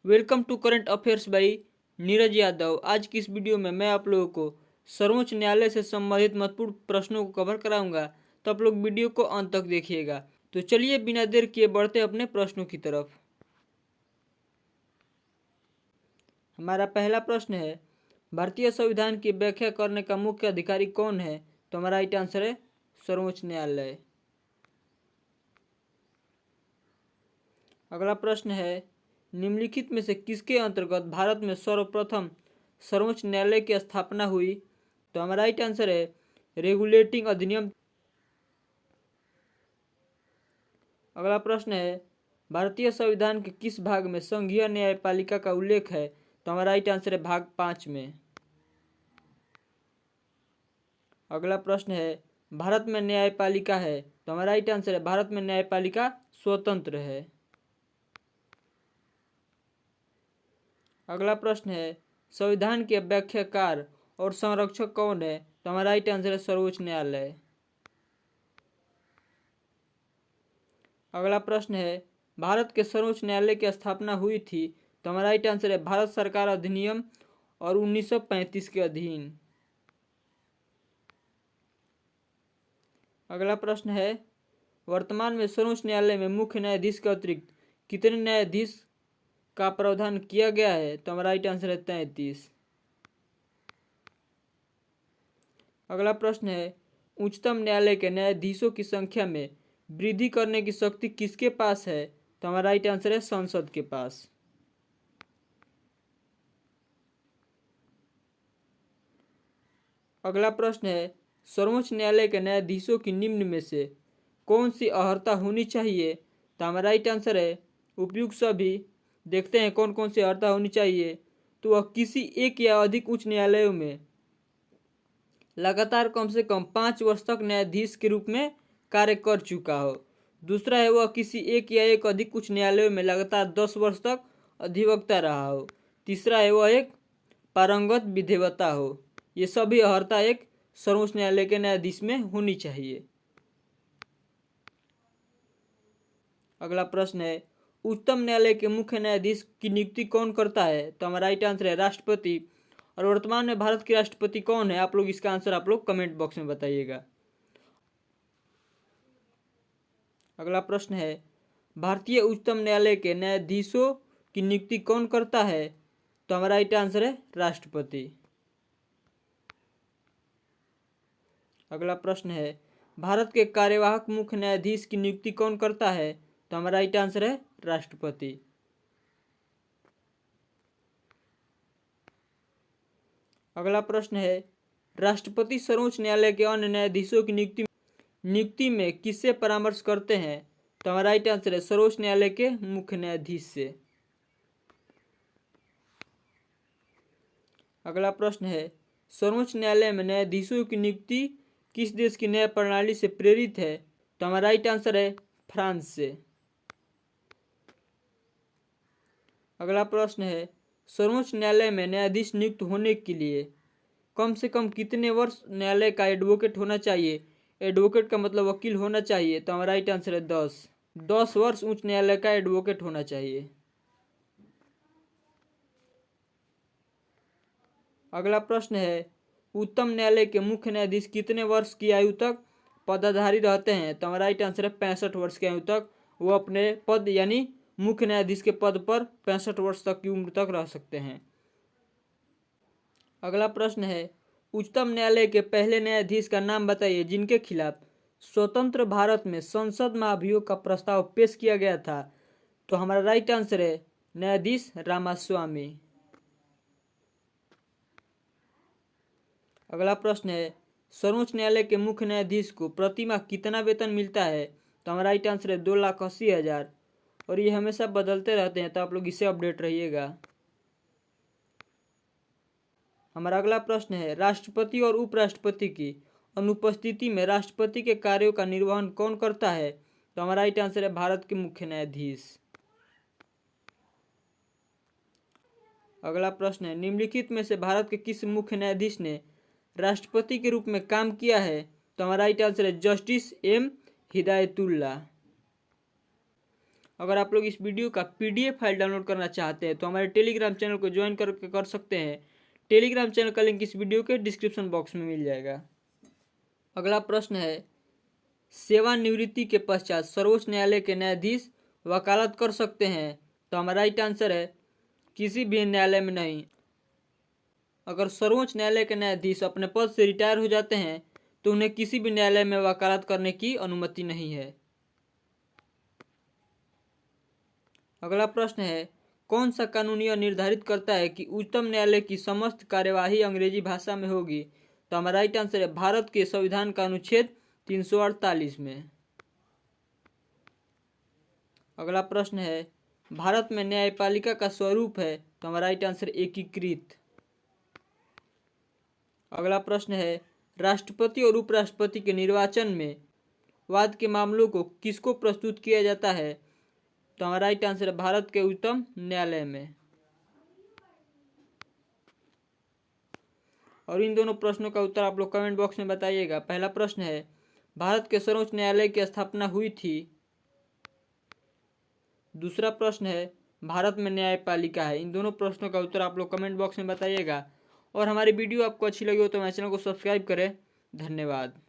Welcome to current affairs by Neeraj Yadav. आज की इस वीडियो में मैं आप लोगों को सर्वोच्च न्यायालय से संबंधित महत्वपूर्ण प्रश्नों को कवर कराऊंगा, तो आप लोग वीडियो को अंत तक देखिएगा। तो चलिए बिना देर किए बढ़ते अपने प्रश्नों की तरफ। हमारा पहला प्रश्न है, भारतीय संविधान की व्याख्या करने का मुख्य अधिकारी कौन है? तो हमारा राइट आंसर है सर्वोच्च न्यायालय। अगला प्रश्न है, निम्नलिखित में से किसके अंतर्गत भारत में सर्वप्रथम सर्वोच्च न्यायालय की स्थापना हुई? तो हमारा राइट आंसर है रेगुलेटिंग अधिनियम। अगला प्रश्न है, भारतीय संविधान के किस भाग में संघीय न्यायपालिका का उल्लेख है? तो हमारा राइट आंसर है भाग 5 में। अगला प्रश्न है, भारत में न्यायपालिका है? तो हमारा राइट आंसर है भारत में न्यायपालिका स्वतंत्र है। अगला प्रश्न है, संविधान के व्याख्याकार और संरक्षक कौन है? तो हमारा राइट आंसर है सर्वोच्च न्यायालय। अगला प्रश्न है, भारत के सर्वोच्च न्यायालय की स्थापना हुई थी? तो हमारा राइट आंसर है भारत सरकार अधिनियम और 1935 के अधीन। अगला प्रश्न है, वर्तमान में सर्वोच्च न्यायालय में मुख्य न्यायाधीश के अतिरिक्त कितने न्यायाधीश का प्रावधान किया गया है? तो हमारा राइट आंसर है 33। अगला प्रश्न है, उच्चतम न्यायालय के न्यायाधीशों की संख्या में वृद्धि करने की शक्ति किसके पास है? तो हमारा राइट आंसर है संसद के पास। अगला प्रश्न है, सर्वोच्च न्यायालय के न्यायाधीशों की निम्न में से कौन सी अर्हता होनी चाहिए? तो हमारा राइट आंसर है उपयुक्त सभी। देखते हैं कौन कौन सी अर्हता होनी चाहिए। तो वह किसी एक या अधिक उच्च न्यायालयों में लगातार कम से कम 5 वर्ष तक न्यायाधीश के रूप में कार्य कर चुका हो। दूसरा है, वह किसी एक या एक अधिक उच्च न्यायालयों में लगातार 10 वर्ष तक अधिवक्ता रहा हो। तीसरा है, वह एक पारंगत विधिवक्ता हो। ये सभी अर्हता एक सर्वोच्च न्यायालय के न्यायाधीश में होनी चाहिए। अगला प्रश्न है, उच्चतम न्यायालय के मुख्य न्यायाधीश की नियुक्ति कौन करता है? तो हमारा राइट आंसर है राष्ट्रपति। और वर्तमान में भारत के राष्ट्रपति कौन है? आप लोग इसका आंसर आप लोग कमेंट बॉक्स में बताइएगा। अगला प्रश्न है, भारतीय उच्चतम न्यायालय के न्यायाधीशों की नियुक्ति कौन करता है? तो हमारा राइट आंसर है राष्ट्रपति। अगला प्रश्न है, भारत के कार्यवाहक मुख्य न्यायाधीश की नियुक्ति कौन करता है? तो हमारा राइट आंसर है राष्ट्रपति। अगला प्रश्न है, राष्ट्रपति सर्वोच्च न्यायालय के अन्य न्यायाधीशों की नियुक्ति में किससे परामर्श करते हैं? तो हमारा राइट आंसर है सर्वोच्च न्यायालय के मुख्य न्यायाधीश से। अगला प्रश्न है, सर्वोच्च न्यायालय में न्यायाधीशों की नियुक्ति किस देश की न्याय प्रणाली से प्रेरित है? तो हमारा राइट आंसर है फ्रांस से। अगला प्रश्न है, सर्वोच्च न्यायालय में न्यायाधीश नियुक्त होने के लिए कम से कम कितने वर्ष न्यायालय का एडवोकेट होना चाहिए? एडवोकेट का मतलब वकील होना चाहिए। तो हमारा राइट आंसर है 10 वर्ष उच्च न्यायालय का एडवोकेट होना चाहिए। अगला प्रश्न है, उच्चतम न्यायालय के मुख्य न्यायाधीश कितने वर्ष की आयु तक पदाधारी रहते हैं? तो हमारा राइट आंसर है 65 वर्ष की आयु तक वो अपने पद यानी मुख्य न्यायाधीश के पद पर 65 वर्ष तक की उम्र तक रह सकते हैं। अगला प्रश्न है, उच्चतम न्यायालय के पहले न्यायाधीश का नाम बताइए जिनके खिलाफ स्वतंत्र भारत में संसद महाभियोग का प्रस्ताव पेश किया गया था। तो हमारा राइट आंसर है न्यायाधीश रामास्वामी। अगला प्रश्न है, सर्वोच्च न्यायालय के मुख्य न्यायाधीश को प्रतिमाह कितना वेतन मिलता है? तो हमारा राइट आंसर है 2,80,000। और ये हमेशा बदलते रहते हैं, तो आप लोग इससे अपडेट रहिएगा। हमारा अगला प्रश्न है, राष्ट्रपति और उपराष्ट्रपति की अनुपस्थिति में राष्ट्रपति के कार्यों का निर्वहन कौन करता है? तो हमारा राइट आंसर है भारत के मुख्य न्यायाधीश। अगला प्रश्न है, निम्नलिखित में से भारत के किस मुख्य न्यायाधीश ने राष्ट्रपति के रूप में काम किया है? तो हमारा राइट आंसर है जस्टिस एम हिदायतुल्ला। अगर आप लोग इस वीडियो का PDF फाइल डाउनलोड करना चाहते हैं तो हमारे टेलीग्राम चैनल को ज्वाइन कर सकते हैं। टेलीग्राम चैनल का लिंक इस वीडियो के डिस्क्रिप्शन बॉक्स में मिल जाएगा। अगला प्रश्न है, सेवानिवृत्ति के पश्चात सर्वोच्च न्यायालय के न्यायाधीश वकालत कर सकते हैं? तो हमारा राइट आंसर है किसी भी न्यायालय में नहीं। अगर सर्वोच्च न्यायालय के न्यायाधीश अपने पद से रिटायर हो जाते हैं तो उन्हें किसी भी न्यायालय में वकालत करने की अनुमति नहीं है। अगला प्रश्न है, कौन सा कानून यह निर्धारित करता है कि उच्चतम न्यायालय की समस्त कार्यवाही अंग्रेजी भाषा में होगी? तो हमारा राइट आंसर है भारत के संविधान का अनुच्छेद 348 में। अगला प्रश्न है, भारत में न्यायपालिका का स्वरूप है? तो हमारा राइट आंसर एकीकृत। अगला प्रश्न है, राष्ट्रपति और उपराष्ट्रपति के निर्वाचन में वाद के मामलों को किसको प्रस्तुत किया जाता है? तो हमारा राइट आंसर है भारत के उच्चतम न्यायालय में। और इन दोनों प्रश्नों का उत्तर आप लोग कमेंट बॉक्स में बताइएगा। पहला प्रश्न है, भारत के सर्वोच्च न्यायालय की स्थापना हुई थी? दूसरा प्रश्न है, भारत में न्यायपालिका है? इन दोनों प्रश्नों का उत्तर आप लोग कमेंट बॉक्स में बताइएगा। और हमारी वीडियो आपको अच्छी लगी हो तो हमारे चैनल को सब्सक्राइब करें। धन्यवाद।